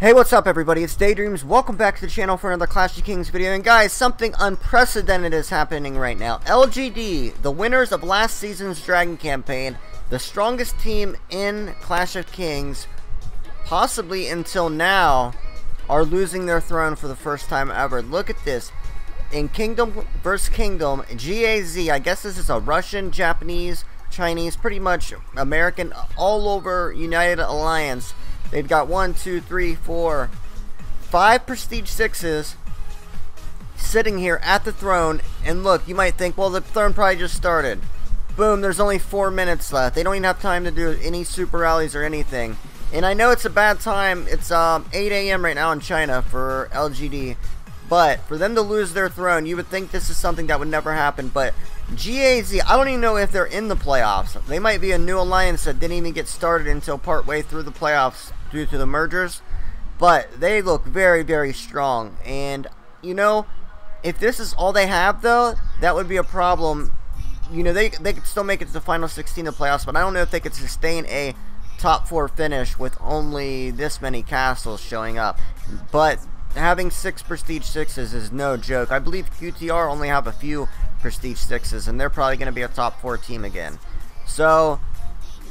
Hey, what's up everybody, it's DaYDreaMz. Welcome back to the channel for another Clash of Kings video. And guys, something unprecedented is happening right now. LGD, the winners of last season's Dragon campaign, the strongest team in Clash of Kings, possibly until now, are losing their throne for the first time ever. Look at this. In Kingdom vs. Kingdom, GAZ, I guess this is a Russian, Japanese, Chinese, pretty much American, all over United Alliance. They've got 1, 2, 3, 4, 5 Prestige 6s sitting here at the throne. And look, you might think, well, the throne probably just started. Boom, there's only 4 minutes left. They don't even have time to do any super rallies or anything. And I know it's a bad time. It's 8 a.m. right now in China for LGD. But for them to lose their throne, you would think this is something that would never happen. But GAZ, I don't even know if they're in the playoffs. They might be a new alliance that didn't even get started until partway through the playoffs due to the mergers. But they look very, very strong. And, you know, if this is all they have, though, that would be a problem. You know, they could still make it to the final 16 of the playoffs, but I don't know if they could sustain a top 4 finish with only this many castles showing up. But having 6 Prestige 6s is no joke. I believe QTR only have a few Prestige 6s, and they're probably going to be a top 4 team again. So,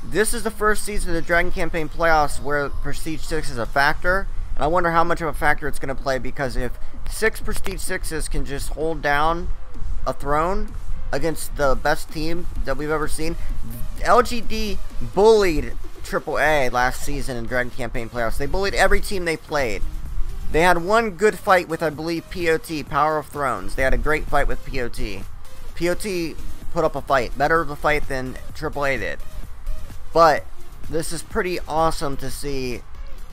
this is the first season of the Dragon Campaign playoffs where Prestige 6 is a factor. And I wonder how much of a factor it's going to play, because if 6 Prestige 6s can just hold down a throne against the best team that we've ever seen. LGD bullied AAA last season in Dragon Campaign playoffs. They bullied every team they played. They had one good fight with, I believe, POT, Power of Thrones. They had a great fight with POT. POT put up a fight, better of a fight than AAA did. But this is pretty awesome to see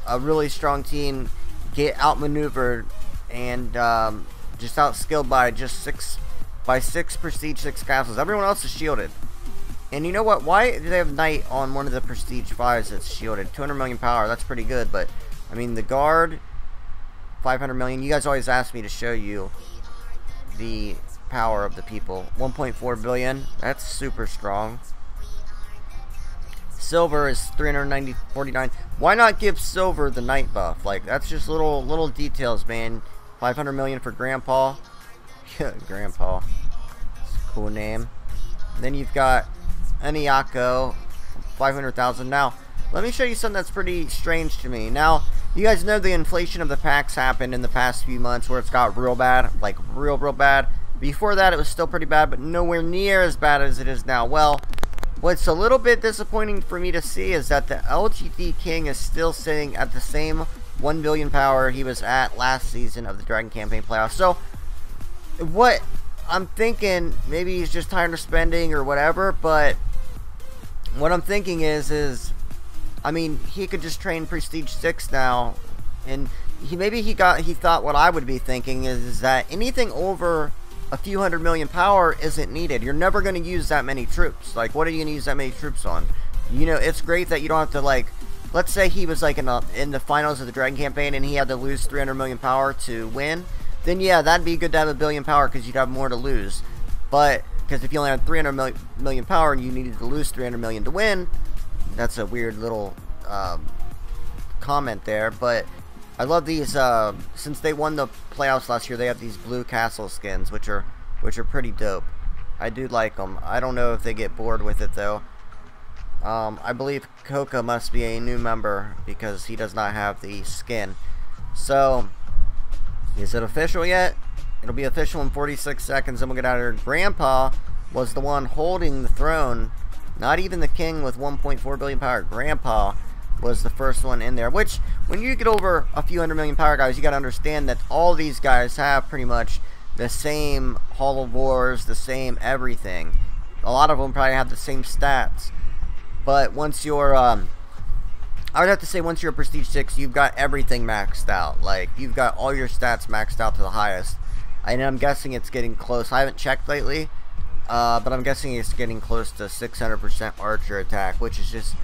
a really strong team get outmaneuvered and just outskilled by just 6 Prestige 6 castles. Everyone else is shielded. And you know what? Why do they have Knight on one of the Prestige 5s that's shielded? 200 million power, that's pretty good. But, I mean, the Guard, 500 million. You guys always ask me to show you the power of the people. 1.4 billion. That's super strong. Silver is 349. Why not give Silver the Knight buff? Like, that's just little details, man. 500 million for Grandpa. Grandpa. It's a cool name. Then you've got Aniako, 500,000. Now, let me show you something that's pretty strange to me. Now, you guys know the inflation of the packs happened in the past few months where it's got real bad, like real bad. Before that, it was still pretty bad, but nowhere near as bad as it is now. Well, what's a little bit disappointing for me to see is that the LGD King is still sitting at the same 1 billion power he was at last season of the Dragon Campaign playoffs. So, what I'm thinking, maybe he's just tired of spending or whatever, but what I'm thinking is I mean, he could just train Prestige 6 now, and he thought what I would be thinking is that anything over a few hundred million power isn't needed. You're never going to use that many troops. Like, what are you going to use that many troops on? You know, it's great that you don't have to, like, let's say he was like in the finals of the Dragon campaign and he had to lose 300 million power to win. Then yeah, that'd be good to have a billion power because you'd have more to lose. But because if you only had 300 million power and you needed to lose 300 million to win, that's a weird little comment there. But I love these. Since they won the playoffs last year, they have these blue castle skins, which are pretty dope. I do like them. I don't know if they get bored with it though. I believe Coca must be a new member because he does not have the skin. So, is it official yet? It'll be official in 46 seconds, and we'll get out of here. Grandpa was the one holding the throne. Not even the king with 1.4 billion power. Grandpa was the first one in there. Which, when you get over a few hundred million power, guys, you got to understand that all these guys have pretty much the same Hall of Wars, the same everything. A lot of them probably have the same stats. But once you're, I would have to say once you're a Prestige 6, you've got everything maxed out. Like, you've got all your stats maxed out to the highest. And I'm guessing it's getting close. I haven't checked lately. But I'm guessing it's getting close to 600% archer attack, which is just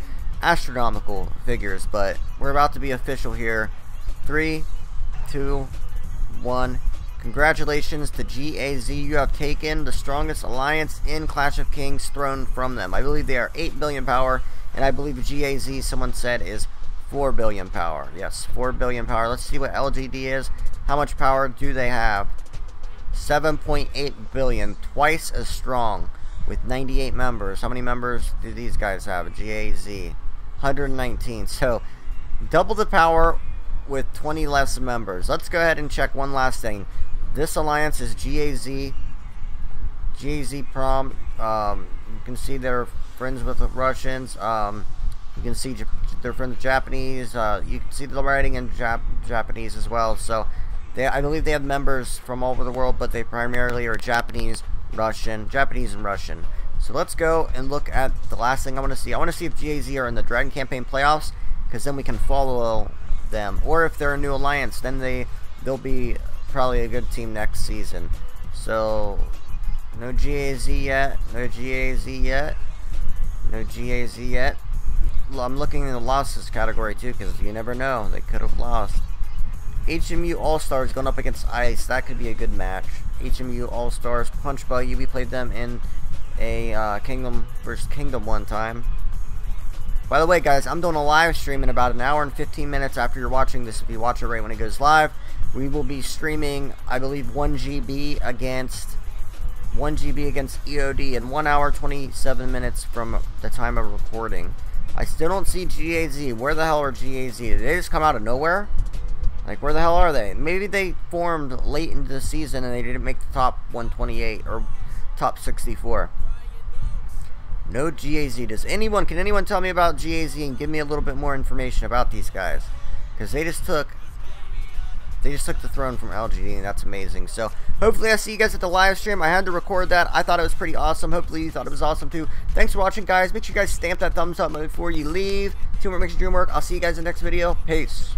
astronomical figures. But we're about to be official here. 3, 2, 1. Congratulations to GAZ. You have taken the strongest alliance in Clash of Kings throne from them. I believe they are 8 billion power, and I believe GAZ, someone said, is 4 billion power. Yes, 4 billion power. Let's see what LGD is. How much power do they have? 7.8 billion. Twice as strong with 98 members. How many members do these guys have? GAZ. 119. So, double the power with 20 less members. Let's go ahead and check one last thing. This alliance is GAZ. GAZ Prom. You can see they're friends with the Russians. You can see they're friends with Japanese. You can see the writing in Japanese as well. So, I believe they have members from all over the world, but they primarily are Japanese, Japanese and Russian. So let's go and look at the last thing I want to see. I want to see if GAZ are in the Dragon Campaign playoffs, because then we can follow them. Or if they're a new alliance, then they'll be probably a good team next season. So, no GAZ yet. No GAZ yet. No GAZ yet. I'm looking in the losses category too, because you never know. They could have lost. HMU All-Stars going up against Ice. That could be a good match. HMU All-Stars. Punch Buggy. We played them in a Kingdom vs. Kingdom one time. By the way, guys, I'm doing a live stream in about an hour and 15 minutes after you're watching this. If you watch it right when it goes live, we will be streaming, I believe, 1GB against EOD in 1 hour 27 minutes from the time of recording. I still don't see GAZ. Where the hell are GAZ? Did they just come out of nowhere? Like, where the hell are they? Maybe they formed late into the season and they didn't make the top 128 or top 64. No GAZ. Can anyone tell me about GAZ and give me a little bit more information about these guys? Because they just took the throne from LGD, and that's amazing. So, hopefully I see you guys at the live stream. I had to record that. I thought it was pretty awesome. Hopefully you thought it was awesome too. Thanks for watching, guys. Make sure you guys stamp that thumbs up before you leave. Teamwork makes the dream work. I'll see you guys in the next video. Peace.